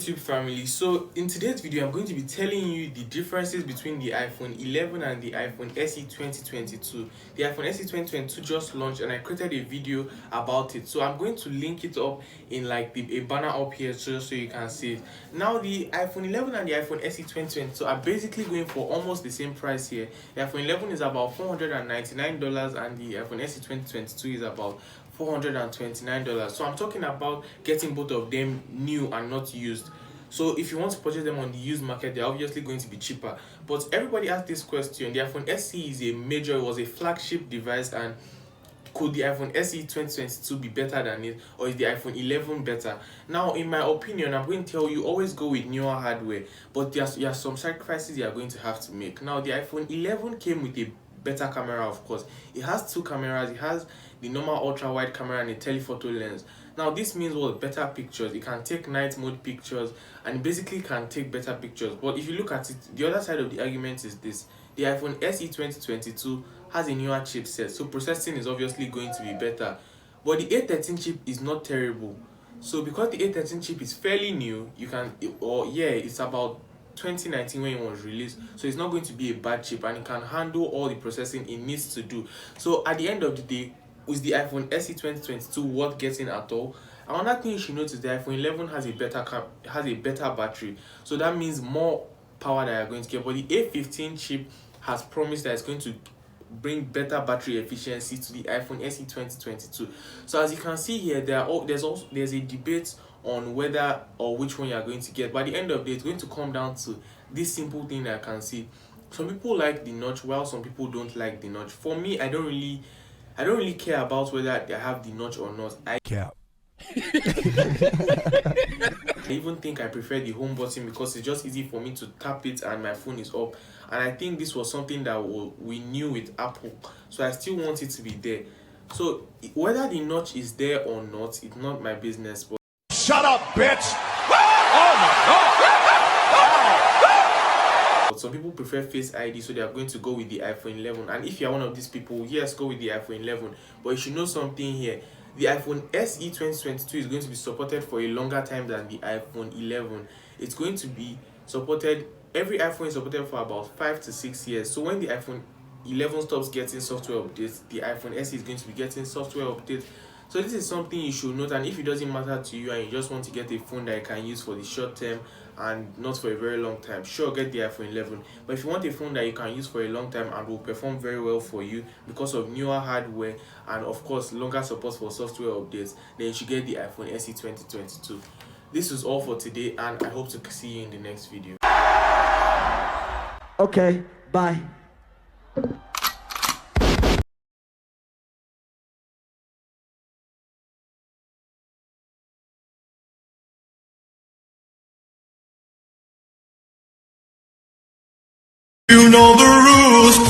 YouTube family. So in today's video I'm going to be telling you the differences between the iPhone 11 and the iPhone SE 2022. The iPhone SE 2022 just launched and I created a video about it, so I'm going to link it up in like a banner up here just so you can see it. Now the iPhone 11 and the iPhone SE 2022 are basically going for almost the same price here. The iPhone 11 is about $499 and the iPhone SE 2022 is about $429. So I'm talking about getting both of them new and not used. So if you want to purchase them on the used market, they're obviously going to be cheaper. But everybody asked this question. The iPhone SE is it was a flagship device, and could the iPhone SE 2022 be better than it, or is the iPhone 11 better? Now, in my opinion, I'm going to tell you always go with newer hardware, but there are some sacrifices you are going to have to make. Now, the iPhone 11 came with a better camera, of course. It has two cameras. It has the normal ultra wide camera and a telephoto lens. Now this means better pictures. It can take night mode pictures and it basically can take better pictures. But if you look at it, the other side of the argument is this: the iPhone SE 2022 has a newer chipset, so processing is obviously going to be better. But the A13 chip is not terrible. So because the A13 chip is fairly new, it's about 2019 when it was released, so it's not going to be a bad chip and it can handle all the processing it needs to do. So at the end of the day, is the iPhone SE 2022 worth getting at all? Another thing you should notice, the iPhone 11 has a better battery, so that means more power that you're going to get. But the A15 chip has promised that it's going to bring better battery efficiency to the iPhone SE 2022. So as you can see here, there's a debate on whether or which one you are going to get. By the end of the day, it's going to come down to this simple thing that I can see. Some people like the notch, while some people don't like the notch. For me, I don't really care about whether they have the notch or not. I even think I prefer the home button because it's just easy for me to tap it and my phone is up. And I think this was something that we knew with Apple, so I still want it to be there. So whether the notch is there or not, it's not my business. But shut up, bitch! Oh my god! But some people prefer Face ID, so they are going to go with the iPhone 11. And if you are one of these people, yes, go with the iPhone 11. But you should know something here: the iPhone SE 2022 is going to be supported for a longer time than the iPhone 11. It's going to be supported. Every iPhone is supported for about 5 to 6 years. So when the iPhone 11 stops getting software updates, the iPhone SE is going to be getting software updates. So this is something you should note. And if it doesn't matter to you and you just want to get a phone that you can use for the short term and not for a very long time, sure, get the iPhone 11. But if you want a phone that you can use for a long time and will perform very well for you because of newer hardware and of course longer support for software updates, then you should get the iPhone SE 2022. This is all for today, and I hope to see you in the next video. Okay, bye. You know the rules.